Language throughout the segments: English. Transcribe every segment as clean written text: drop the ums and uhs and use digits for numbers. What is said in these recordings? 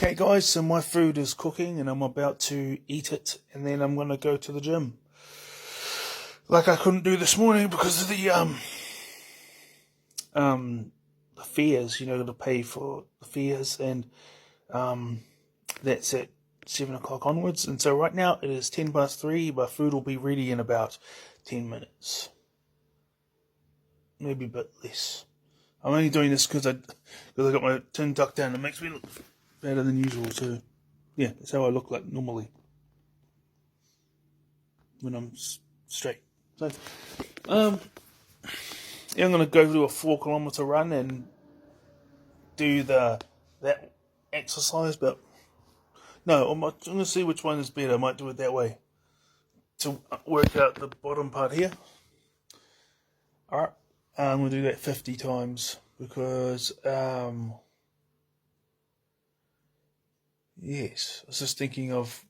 Okay guys, so my food is cooking and I'm about to eat it and then I'm going to go to the gym. Like I couldn't do this morning because of the fares, to pay for the fares, and that's at 7 o'clock onwards. And so right now it is 10 past 3, my food will be ready in about 10 minutes. Maybe a bit less. I'm only doing this because I got my tin tucked down. It makes me look better than usual, so yeah, that's how I look like normally when I'm straight. So, yeah, I'm gonna go do a 4-kilometer run and do that exercise, but no, I'm gonna see which one is better. I might do it that way to work out the bottom part here. All right, I'm gonna do that 50 times because yes, I was just thinking of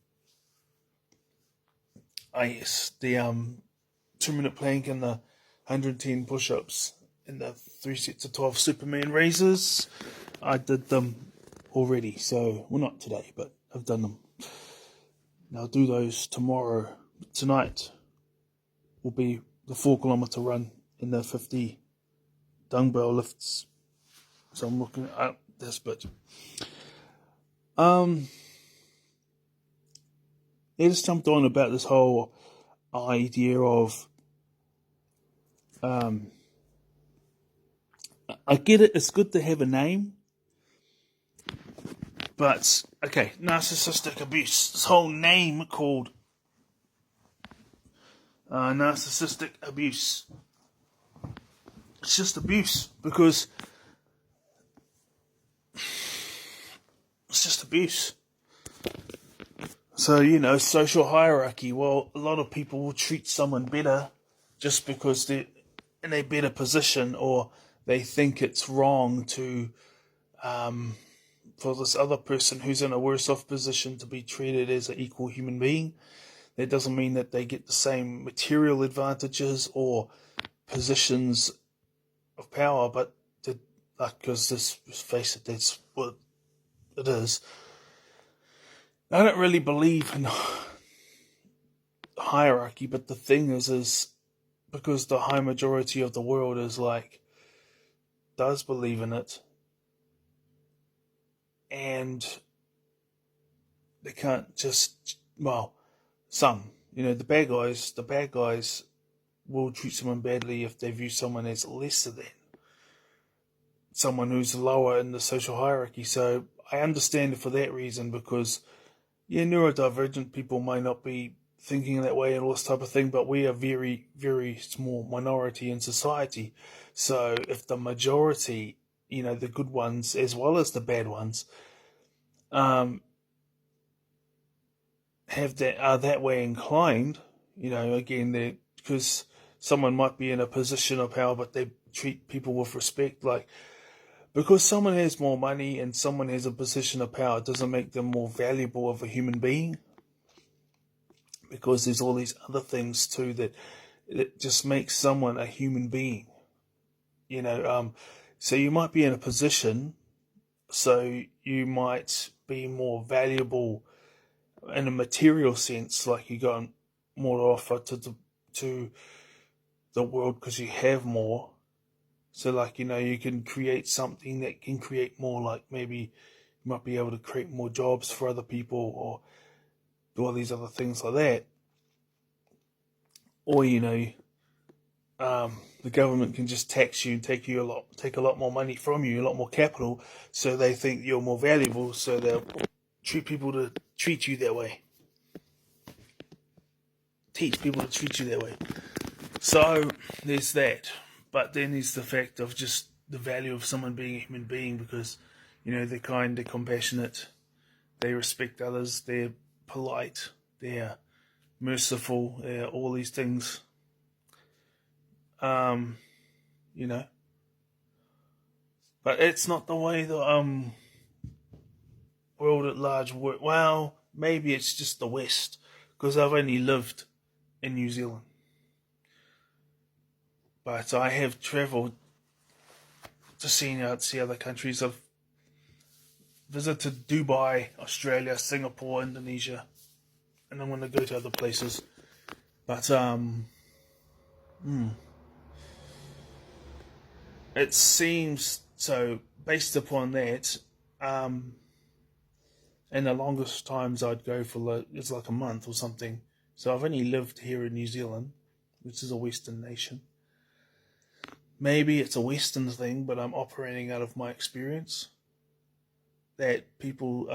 the 2-minute plank and the 110 push-ups and the 3 sets of 12 Superman raises. I did them already, so well, not today, but I've done them. And I'll do those tomorrow. Tonight will be the 4-kilometer run and the 50 dumbbell lifts. So I'm looking at this bit. I just jumped on about this whole idea of I get it, it's good to have a name, but okay, narcissistic abuse. This whole name called narcissistic abuse. It's just abuse because it's just abuse. So, social hierarchy. Well, a lot of people will treat someone better just because they're in a better position, or they think it's wrong to, for this other person who's in a worse off position to be treated as an equal human being. That doesn't mean that they get the same material advantages or positions of power, but because let's face it, that's what it is. I don't really believe in hierarchy, but the thing is because the high majority of the world does believe in it, and they can't just, some, the bad guys will treat someone badly if they view someone as lesser than someone who's lower in the social hierarchy. So I understand it for that reason, because neurodivergent people might not be thinking that way and all this type of thing, but we are very, very small minority in society. So if the majority, the good ones as well as the bad ones, are that way inclined, again, because someone might be in a position of power, but they treat people with respect, because someone has more money and someone has a position of power, it doesn't make them more valuable of a human being, because there's all these other things too that it just makes someone a human being. So you might be in a position, so you might be more valuable in a material sense, like you got more to offer to the world because you have more. So you can create something that can create more, like maybe you might be able to create more jobs for other people or do all these other things like that. Or, the government can just tax you and take a lot more money from you, a lot more capital, so they think you're more valuable, so they'll treat people to treat you that way. Teach people to treat you that way. So there's that. But then there's the fact of just the value of someone being a human being, because, they're kind, they're compassionate, they respect others, they're polite, they're merciful, they're all these things. But it's not the way the world at large work. Well, maybe it's just the West, because I've only lived in New Zealand. But I have travelled to see other countries. I've visited Dubai, Australia, Singapore, Indonesia, and I'm going to go to other places. But it seems so. Based upon that, and the longest times I'd go for it's like a month or something. So I've only lived here in New Zealand, which is a Western nation. Maybe it's a Western thing, but I'm operating out of my experience that people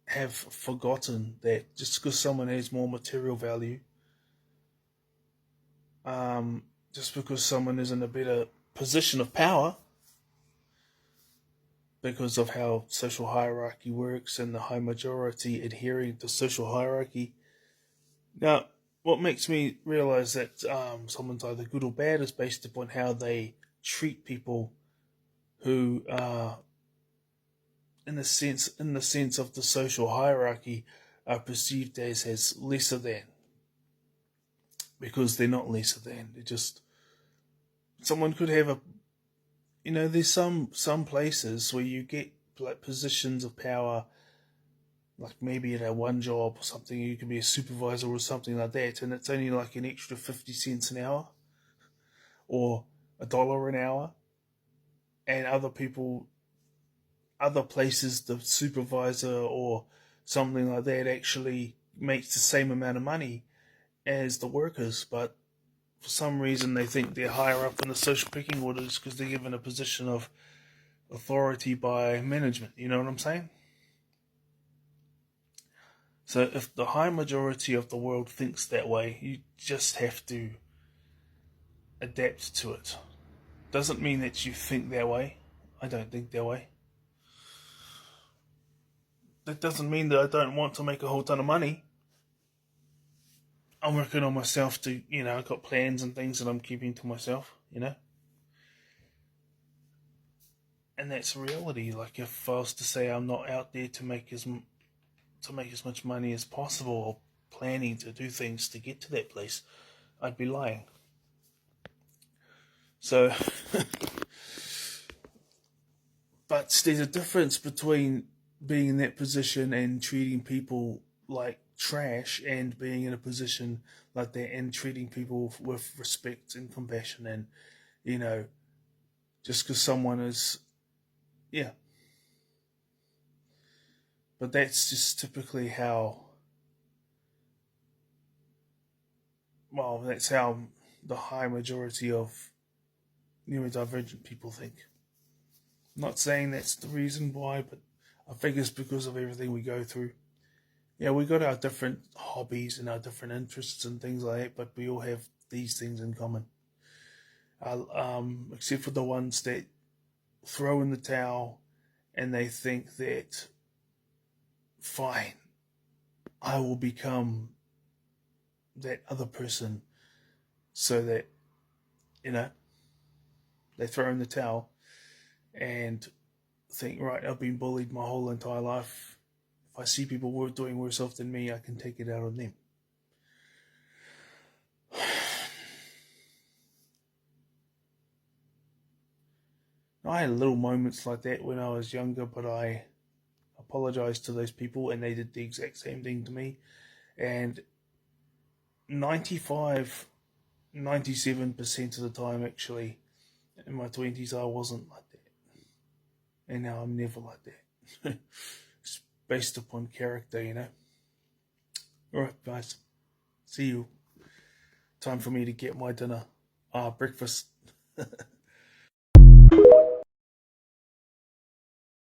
have forgotten that just because someone has more material value, just because someone is in a better position of power, because of how social hierarchy works and the high majority adhering to social hierarchy. Now, what makes me realize that someone's either good or bad is based upon how they treat people who are in the sense of the social hierarchy are perceived as lesser than, because they're not lesser than. They're just, someone could have a, there's some places where you get like positions of power, like maybe at a one job or something, you can be a supervisor or something like that, and it's only like an extra 50 cents an hour or $1 an hour, and other places, the supervisor or something like that actually makes the same amount of money as the workers, but for some reason they think they're higher up in the social pecking orders because they're given a position of authority by management. You know what I'm saying? So if the high majority of the world thinks that way, you just have to adapt to it. Doesn't mean that you think that way. I don't think that way. That doesn't mean that I don't want to make a whole ton of money. I'm working on myself to, I've got plans and things that I'm keeping to myself, And that's reality. Like if I was to say I'm not out there to make as much money as possible or planning to do things to get to that place, I'd be lying. So, but there's a difference between being in that position and treating people like trash and being in a position like that and treating people with respect and compassion and, just because someone is, yeah. But that's just typically that's how the high majority of neurodivergent people think. I'm not saying that's the reason why, but I think it's because of everything we go through. Yeah, we got our different hobbies and our different interests and things like that, but we all have these things in common. Except for the ones that throw in the towel and they think that, fine, I will become that other person, so that, they throw in the towel and think, right, I've been bullied my whole entire life. If I see people doing worse off than me, I can take it out on them. I had little moments like that when I was younger, but I apologized to those people and they did the exact same thing to me. And 97% of the time, actually, in my 20s, I wasn't like that. And now I'm never like that. It's based upon character, Alright, guys. See you. Time for me to get my dinner. Breakfast.